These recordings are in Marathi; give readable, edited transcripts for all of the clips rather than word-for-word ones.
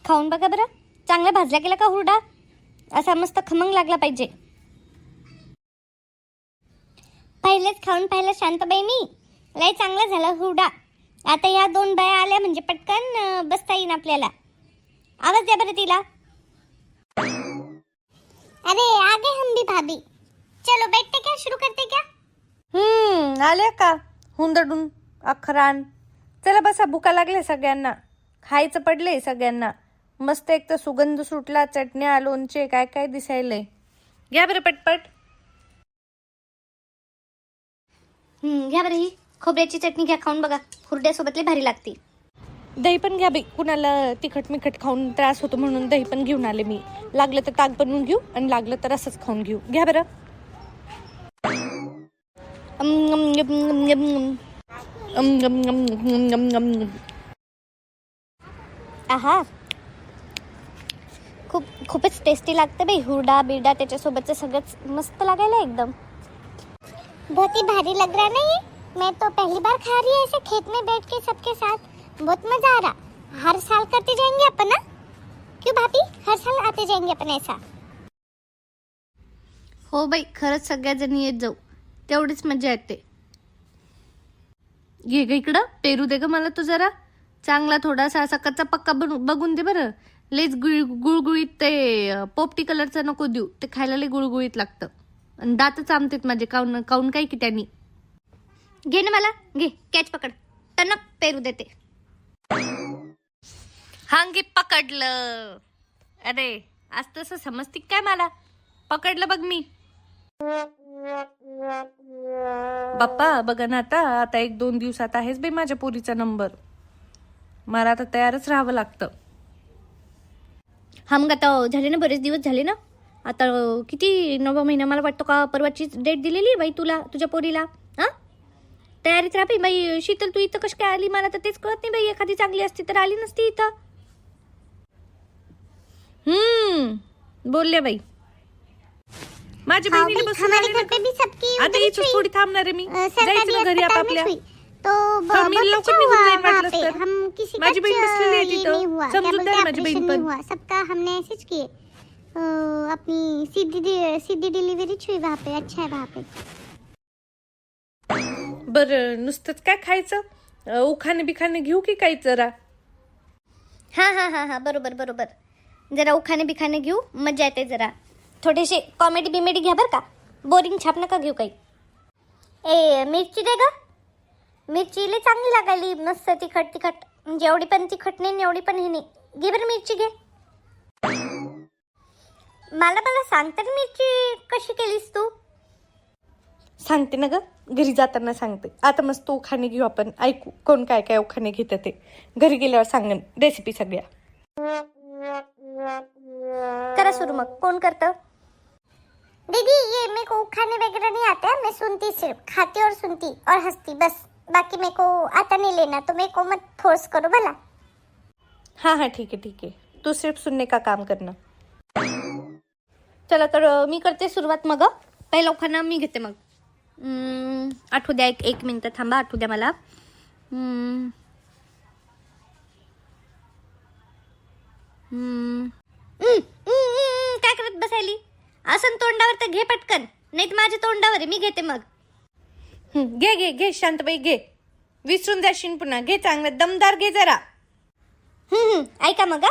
खाऊन बघा बरं, चांगला भाजला गेला का हुरडा असा मस्त खमंग लागला पाहिजे. पहिलेच खाऊन पाहिलं शांताबाई मी, लय चांगला झाला हुरडा. आता या 2 बाया आल्या म्हणजे पटकन बसता येईन आपल्याला. आवाज द्या बरं तिला. अरे आगे हम भी भाभी, चलो बैठते क्या, शुरू करते क्या? आल्या का हुंदडून अखरान. चला बसा, भुका लागले सगळ्यांना, खायचं पडले सगळ्यांना. मस्त एक तर सुगंध सुटला, चटण्या लोणचे काय काय दिसायलंय. घ्या बरं पटपट. घ्या बरं, ही खोबऱ्याची चटणी घ्या, खाऊन बघा, हुरड्यासोबत लय भारी लागते. दही पण घ्या बाई, कुणाला तिखट मिखट खाऊन त्रास होतो म्हणून दही पण घेऊन आले मी. लागलं तर ताक बनवून घेऊ आणि लागलं तर असंच खाऊन घेऊ. घ्या बरं. आहा, खूपच टेस्टी लागतं बाई हुरडा बिरडा, त्याच्यासोबतचं सगळंच मस्त लागायला एकदम. बहुत ही भारी लग रहा नहीं? मैं तो पहली बार खा रही है ऐसे खेत में बैठ के सबके साथ. बहुत मजा आ रहा. हर साल करते जाएंगे अपन ना? क्यों भाभी, हर साल आते जाएंगे अपन ऐसा. हो बाई, खरंच सगळ्या जणी येत जाऊ, तेवढीच मजा येते. घे ग इकडं, पेरू दे ग मला तू जरा. चांगला थोडासा असा कच्चा पक्का बघून दे बरं. लयच गुळगुळीत ते पोपटी कलरचं नको देऊ, ते खायला लय गुळगुळीत लागतं आणि दातच आमतेत माझे. काऊन काय की त्यांनी. घे ना मला, घे, कॅच पकड, टणक पेरू देते. हांगी पकडलं. अरे आज तसं समजते काय मला. पकडलं बघ मी. बाप्पा बघा ना, आता 1-2 दिवसात आहेच बाई माझ्या पोरीचा नंबर. मला आता तयारच राहावं लागतं. हा मग आता झाले ना, बरेच दिवस झाले ना. आता किती 9वा महिना, मला वाटतं का परवाचीच डेट दिलेली बाई तुला, तुझ्या पोरीला. हा, तयारीत राहा बाई. शीतल तू इथं कशी काय आली, मला तर तेच कळत नाही बाई. एखादी चांगली असती तर आली नसती इथं. बोलले बाई. माझ्या बहिणीला बसून आले ना. आता इथं थोडी थांबणार आहे मी. जायचं ना घरी आपल्या. मी लवकर निघून जाईन वाटलं तर. माझी बहीण बसलेली आहे तिथं, समजूतदार आहे माझी बहीण पण. सबका हमने ऐसे ही किए. अपनी सीधी डिलीवरी हुई वहाँ पे. अच्छा है वहाँ पे. बरं, नुसतंच काय खायचं, उखाणे बिखाणे घेऊ की काही जरा. हा, बरोबर. जरा उखाणे बिखाणे घेऊ, मजा येते जरा. थोडेसे कॉमेडी बिमेडी घ्या बरं का, बोरिंग छाप नका घेऊ काही. ए मिरची दे ग, मिरची लई चांगली लागायली, मस्त तिखट. म्हणजे एवढी पण तिखट नाही, एवढी पण हे नाही. घे बरं मिरची, घे. मला सांग तर, मिरची कशी केलीस तू? सांगते ना ग, घरी जाताना सांगते. आता मस्त उखाणे घेऊ आपण, ऐकू कोण काय काय उखाणे घेतं ते. घरी गेल्यावर सांगेन रेसिपी सगळ्या. करा सुरू मग, कोण करतं? दीदी ये मेरे को खाने वगैरह नहीं आता है, मैं सुनती सिर्फ, खाती और सुनती और हंसती बस. बाकी मेरे को आता नहीं लेना, तो मेरे को मत फोर्स करो भला. हाँ ठीक है, तू सिर्फ सुनने का काम करना. चला तर मी करते सुरुवात. मग पहिला उखाणा मी घेते. मग आठवू द्या, एक मिनिट थांबा, आठवू द्या मला. काय करत बसायली असं तोंडावर? तर घे पटकन, नाही तर माझ्या तोंडावर आहे, मी घेते मग. घे शांतबाई, घे. विसरून जाशील पुन्हा. घे, चांगलं दमदार घे जरा. ऐका मग.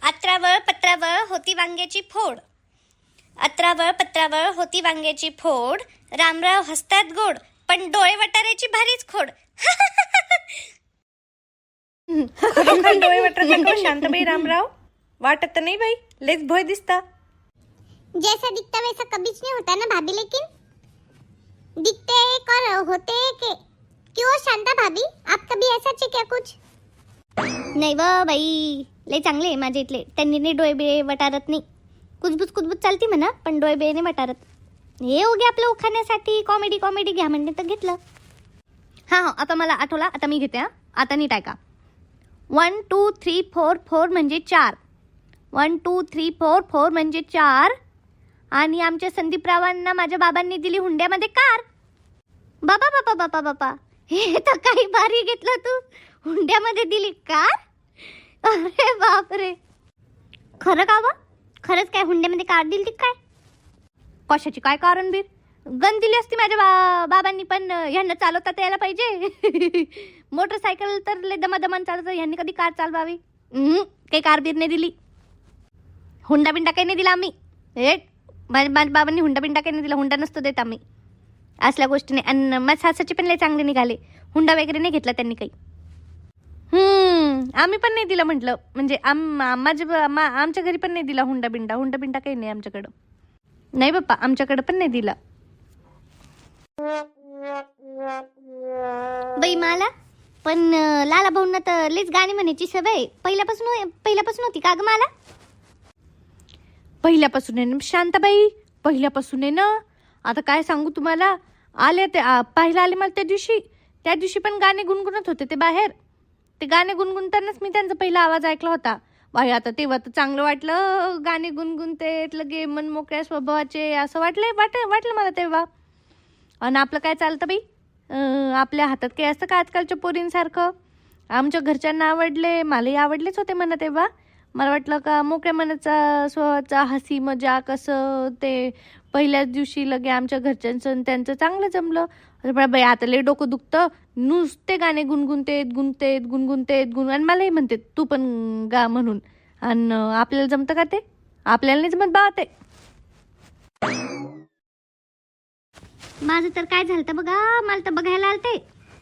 अत्रावळ पत्रावळ होती वांग्याची फोड. अत्रावळ पत्रावळ होती वांग्याची फोड. रामराव हसतात गोड, पण डोळे वटाऱ्याची भारीच खोड. डोळे वटार शांतबाई रामराव वाटत नाही बाई, लेच भय दिसता. जैसा दिखता वैसा कभीच नहीं होता ना भाभी, लेकिन दिखते एक और होते एक. क्यों शांता भाभी, आप कभी ऐसा क्या कुछ? नाही व बाई, लय चांगले माझे इथले. त्यांनी नाही डोळे बिळे वटारत नाही. कुजबुज चालती म्हणा, पण डोळे बिळे नाही वटारत. हे हो गे आपलं उखाण्यासाठी कॉमेडी घ्या म्हणजे तर घेतलं. हा आता मला आठवला, आता मी घेते. आता नीट ऐका. 1 2 3 4 4 म्हणजे 4. 1 2 3 4 4 म्हणजे 4. आणि आमच्या संदीपरावांना माझ्या बाबांनी दिली हुंड्यामध्ये कार. बाबा हे तर काही भारी घेतलं तू. हुंड्यामध्ये दिली कार. अरे बापरे, खरं का व? खरंच काय हुंड्यामध्ये कार दिली ती काय? कशाची काय कारण बीर? गन दिली असती माझ्या बाबांनी, पण ह्यांना चालवता तर यायला पाहिजे. मोटरसायकल तर लय दमादमान चालवतं, ह्यांनी कधी कार चालवावी? काही कार बीर नाही दिली, हुंडा बिंडा काही नाही दिला आम्ही. माझ्या बाबांनी हुंडा बिंडा काही नाही दिला, हुंडा नसतो देत आम्ही असल्या गोष्टी नाही. आणि माझ्या सासाचे पण लय चांगले निघाले, हुंडा वगैरे नाही घेतला त्यांनी काही. आम्ही पण नाही दिला म्हटलं, म्हणजे आमच्या घरी पण नाही दिला हुंडा बिंडा काही नाही आमच्याकडं. नाही बाप्पा, आमच्याकडं पण नाही दिला. बाई मला पण लाला भाऊंना तर लईच गाणी म्हणायची सवय पहिल्यापासून होती का ग मला? पहिल्यापासून आहे ना शांताबाई, पहिल्यापासून आहे ना. आता काय सांगू तुम्हाला, आले ते पाहिलं आले मला त्या दिवशी पण गाणे गुणगुणत होते ते बाहेर. ते गाणे गुणगुणतानाच मी त्यांचा पहिला आवाज ऐकला होता. बाई आता तेव्हा तर चांगलं वाटलं, गाणे गुणगुणते लगे मनमोकळ्या स्वभावाचे असं वाटलं मला तेव्हा. आणि आपलं काय चालतं बाई, आपल्या हातात काही असतं का आजकालच्या पोरींसारखं? आमच्या घरच्यांना आवडले, मलाही आवडलेच होते म्हणा तेव्हा. मला वाटलं का मोकळ्या मनाचा स्वभावाचा हसी मजाक असं ते पहिल्याच दिवशी लगे आमच्या घरच्यांचं त्यांचं चांगलं जमलं. अरे बाई आता लय डोकं दुखतं, नुसते गाणे गुणगुणतेत आणि मलाही म्हणते तू पण गा म्हणून. आणि आपल्याला जमतं का ते? आपल्याला नाही जमत बा ते. माझं तर काय झालं बघा, मला तर बघायला आलते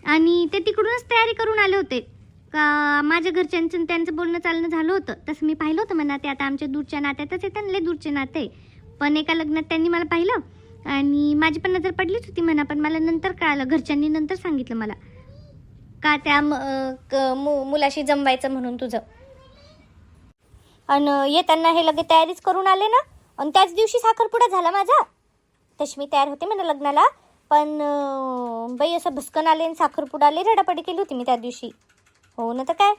आणि ते तिकडूनच तयारी करून आले होते का माझ्या घरच्यांचं त्यांचं बोलणं चालणं झालं होतं. तसं मी पाहिलं होतं म्हणा, ते आता आमच्या दूरच्या नात्यातच येतात, लय दूरचे नाते. पण एका लग्नात त्यांनी मला पाहिलं आणि माझी पण नजर पडलीच होती म्हणा. पण मला नंतर कळालं, घरच्यांनी नंतर सांगितलं मला का त्या मुलाशी जमवायचं म्हणून तुझं. आणि येताना हे लगे तयारीच करून आले ना. आणि त्याच दिवशी साखरपुडा झाला माझा. तशी मी तयार होते म्हणा लग्नाला, पण बाई असं भस्कन आले आणि साखरपुडा आले, रडापडी केली होती मी त्या दिवशी. हो ना तर काय.